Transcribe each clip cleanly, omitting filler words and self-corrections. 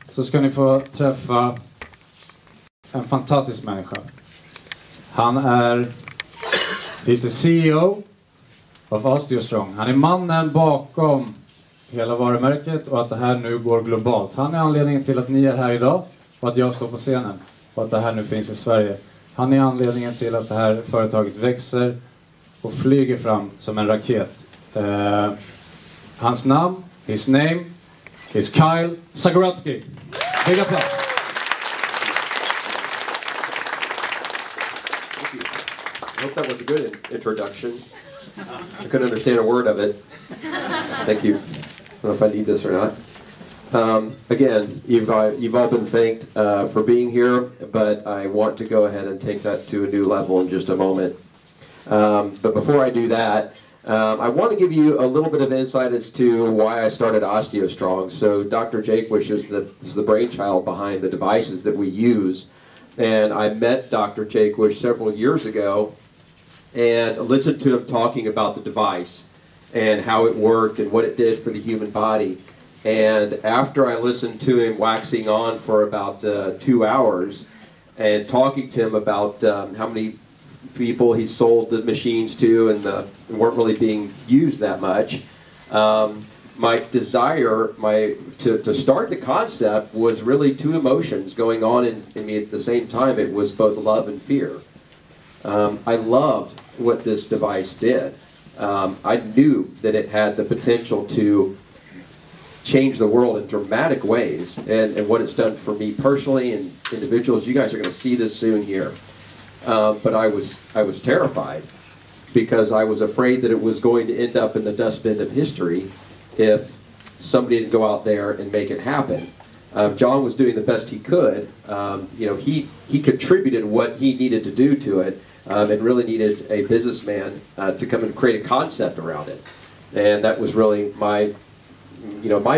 så ska ni få träffa en fantastisk människa. Han är he's the CEO of OsteoStrong. Han är mannen bakom hela varumärket och att det här nu går globalt. Han är anledningen till att ni är här idag och att jag står på scenen och att det här nu finns i Sverige. Han är anledningen till att det här företaget växer och flyger fram som en raket. Hans namn, his name is Kyle Zagorotsky. Big applause. I hope that was a good introduction. I couldn't understand a word of it. Thank you. I don't know if I need this or not. Again, you've all been thanked for being here, but I want to go ahead and take that to a new level in just a moment. But before I do that, I want to give you a little bit of insight as to why I started OsteoStrong. So Dr. Jaquish is the brainchild behind the devices that we use. And I met Dr. Jaquish several years ago and listened to him talking about the device and how it worked and what it did for the human body. And after I listened to him waxing on for about 2 hours and talking to him about how many people he sold the machines to and weren't really being used that much, my desire to start the concept was really two emotions going on in me at the same time. It was both love and fear. I loved what this device did. I knew that it had the potential to change the world in dramatic ways, and what it's done for me personally and individuals. You guys are going to see this soon here. But I was terrified because I was afraid that it was going to end up in the dustbin of history if somebody didn't go out there and make it happen. John was doing the best he could. He contributed what he needed to do to it, and really needed a businessman to come and create a concept around it. And that was really my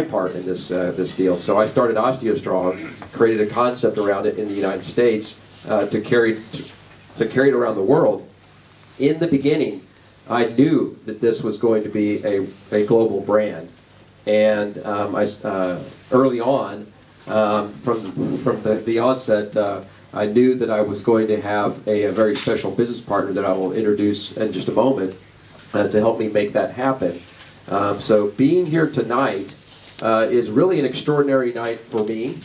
part in this deal. So I started OsteoStrong, created a concept around it in the United States to carry it around the world. In the beginning, I knew that this was going to be a global brand, and early on, from the onset, I knew that I was going to have a very special business partner that I will introduce in just a moment to help me make that happen. So being here tonight is really an extraordinary night for me.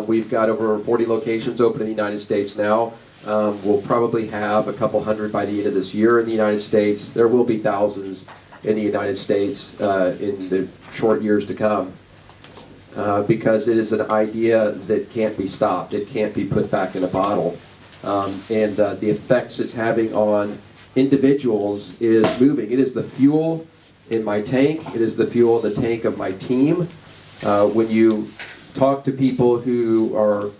We've got over 40 locations open in the United States now. We'll probably have a couple hundred by the end of this year in the United States. There will be thousands in the United States in the short years to come, because it is an idea that can't be stopped. It can't be put back in a bottle. And the effects it's having on individuals is moving. It is the fuel in my tank. It is the fuel in the tank of my team. When you talk to people who are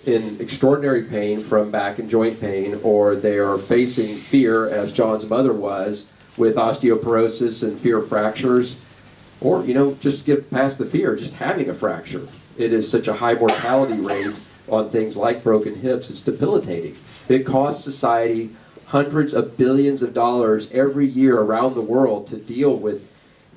in extraordinary pain from back and joint pain, or they are facing fear, as John's mother was, with osteoporosis and fear of fractures, or just get past the fear, just having a fracture. It is such a high mortality rate on things like broken hips. It's debilitating. It costs society hundreds of billions of dollars every year around the world to deal with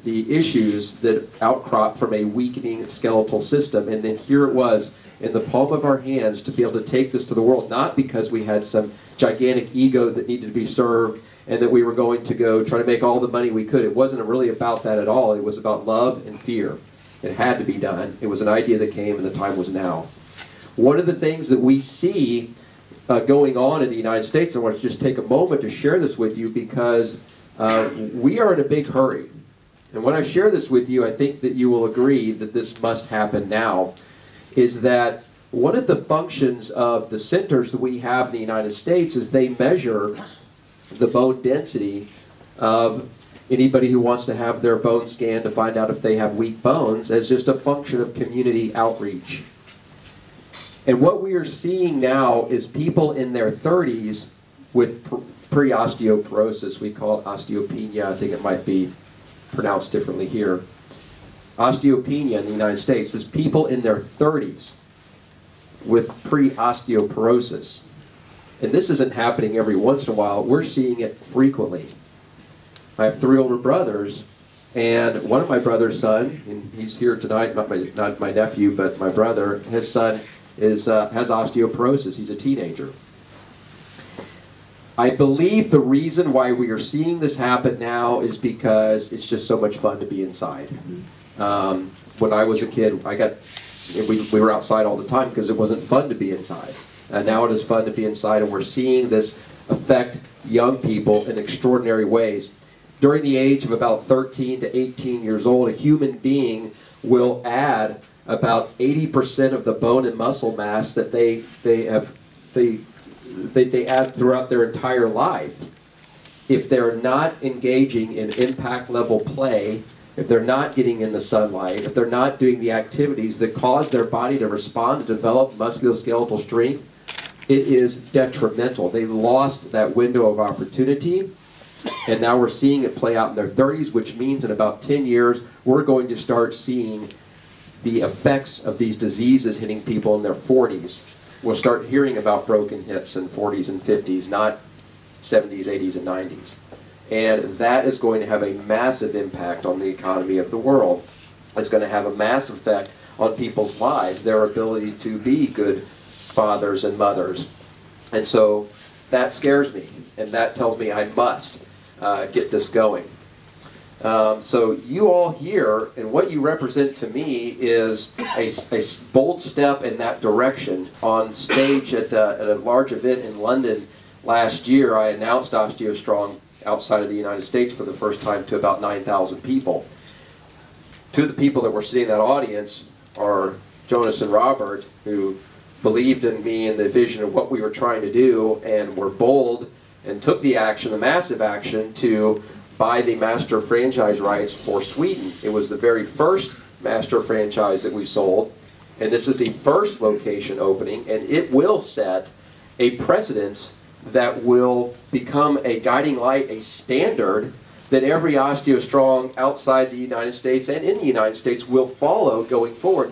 the issues that outcrop from a weakening skeletal system. And then here it was in the palm of our hands to be able to take this to the world, not because we had some gigantic ego that needed to be served and that we were going to go try to make all the money we could. It wasn't really about that at all. It was about love and fear. It had to be done. It was an idea that came, and the time was now. One of the things that we see going on in the United States, I want to just take a moment to share this with you, because we are in a big hurry. And when I share this with you, I think that you will agree that this must happen now, is that one of the functions of the centers that we have in the United States is they measure the bone density of anybody who wants to have their bone scanned to find out if they have weak bones, as just a function of community outreach. And what we are seeing now is people in their 30s with pre-osteoporosis. We call it osteopenia. I think it might be pronounced differently here. Osteopenia in the United States is people in their 30s with pre-osteoporosis. And this isn't happening every once in a while. We're seeing it frequently. I have 3 older brothers, And one of my brother's son, and he's here tonight, not my nephew, but my brother, his son has osteoporosis. He's a teenager. I believe the reason why we are seeing this happen now is because it's just so much fun to be inside. When I was a kid, we were outside all the time because it wasn't fun to be inside. And now it is fun to be inside, and we're seeing this affect young people in extraordinary ways. During the age of about 13 to 18 years old, a human being will add about 80% of the bone and muscle mass that they add throughout their entire life. If they're not engaging in impact level play, if they're not getting in the sunlight, if they're not doing the activities that cause their body to respond to develop musculoskeletal strength, it is detrimental. They lost that window of opportunity, and now we're seeing it play out in their 30s, which means in about 10 years, we're going to start seeing the effects of these diseases hitting people in their 40s. We'll start hearing about broken hips in 40s and 50s, not 70s, 80s, and 90s. And that is going to have a massive impact on the economy of the world. It's going to have a massive effect on people's lives, their ability to be good fathers and mothers. And so that scares me, and that tells me I must get this going. So you all here, and what you represent to me is a bold step in that direction. On stage at a large event in London last year, I announced OsteoStrong outside of the United States for the first time to about 9,000 people. Two of the people that were sitting in that audience are Jonas and Robert, who believed in me and the vision of what we were trying to do, and were bold and took the action, the massive action, to buy the master franchise rights for Sweden. It was the very first master franchise that we sold, and this is the first location opening, and it will set a precedence that will become a guiding light, a standard that every OsteoStrong outside the United States and in the United States will follow going forward.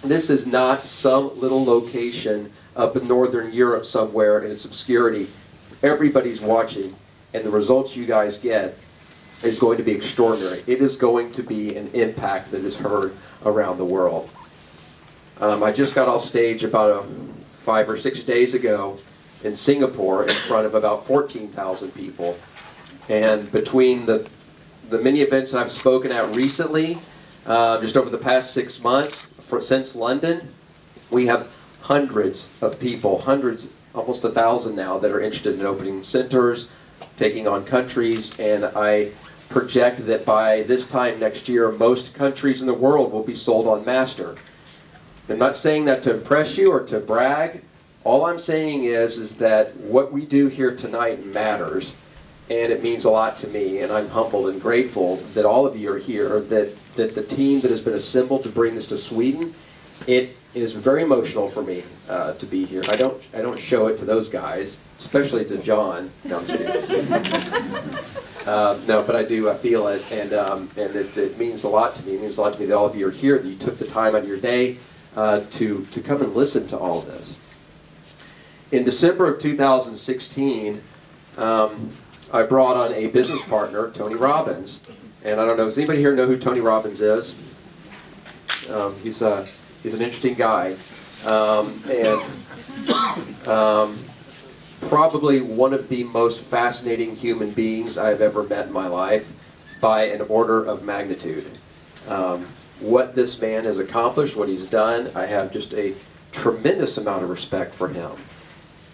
This is not some little location up in Northern Europe somewhere in its obscurity. Everybody's watching, and the results you guys get is going to be extraordinary. It is going to be an impact that is heard around the world. I just got off stage about 5 or 6 days ago in Singapore in front of about 14,000 people. And between the many events that I've spoken at recently, just over the past 6 months, since London, we have hundreds of people, hundreds, almost 1,000 now, that are interested in opening centers, taking on countries, and I project that by this time next year, most countries in the world will be sold on master. I'm not saying that to impress you or to brag. All I'm saying is that what we do here tonight matters, and it means a lot to me, and I'm humbled and grateful that all of you are here, that the team that has been assembled to bring this to Sweden. It is very emotional for me to be here. I don't show it to those guys, especially to John. No, I'm just kidding. No, but I do. I feel it, and it means a lot to me. It means a lot to me that all of you are here, that you took the time out of your day to come and listen to all of this. In December of 2016, I brought on a business partner, Tony Robbins. And I don't know, does anybody here know who Tony Robbins is? He's an interesting guy. Probably one of the most fascinating human beings I've ever met in my life by an order of magnitude. What this man has accomplished, what he's done, I have just a tremendous amount of respect for him.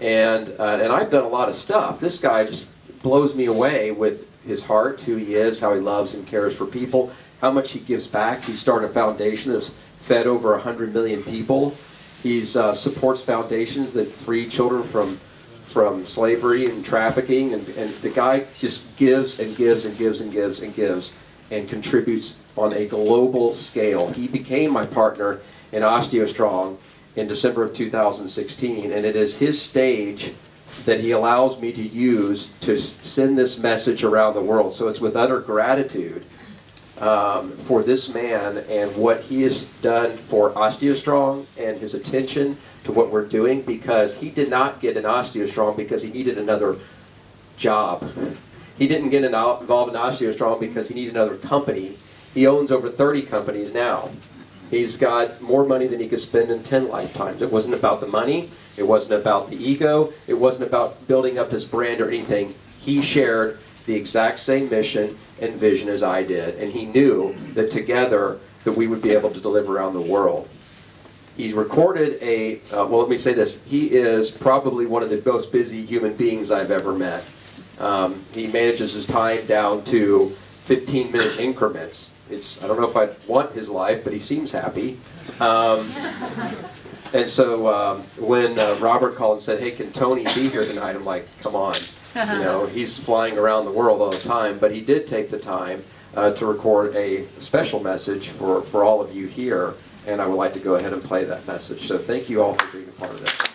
And I've done a lot of stuff. This guy just blows me away with his heart, who he is, how he loves and cares for people, how much he gives back. He started a foundation that's fed over 100 million people. He supports foundations that free children from slavery and trafficking, and the guy just gives and gives and gives and gives and gives and contributes on a global scale. He became my partner in OsteoStrong in December of 2016, and it is his stage that he allows me to use to send this message around the world. So it's with utter gratitude for this man and what he has done for OsteoStrong and his attention to what we're doing, because he did not get an OsteoStrong because he needed another job. He didn't get involved in OsteoStrong because he needed another company. He owns over 30 companies now. He's got more money than he could spend in 10 lifetimes. It wasn't about the money. It wasn't about the ego. It wasn't about building up his brand or anything. He shared the exact same mission and vision as I did, and he knew that together that we would be able to deliver around the world. He recorded a, well, let me say this, he is probably one of the most busy human beings I've ever met. He manages his time down to 15-minute increments. I don't know if I'd want his life, but he seems happy. And so when Robert called and said, hey, can Tony be here tonight? I'm like, come on. You know, he's flying around the world all the time, but he did take the time to record a special message for all of you here, and I would like to go ahead and play that message. So thank you all for being a part of it.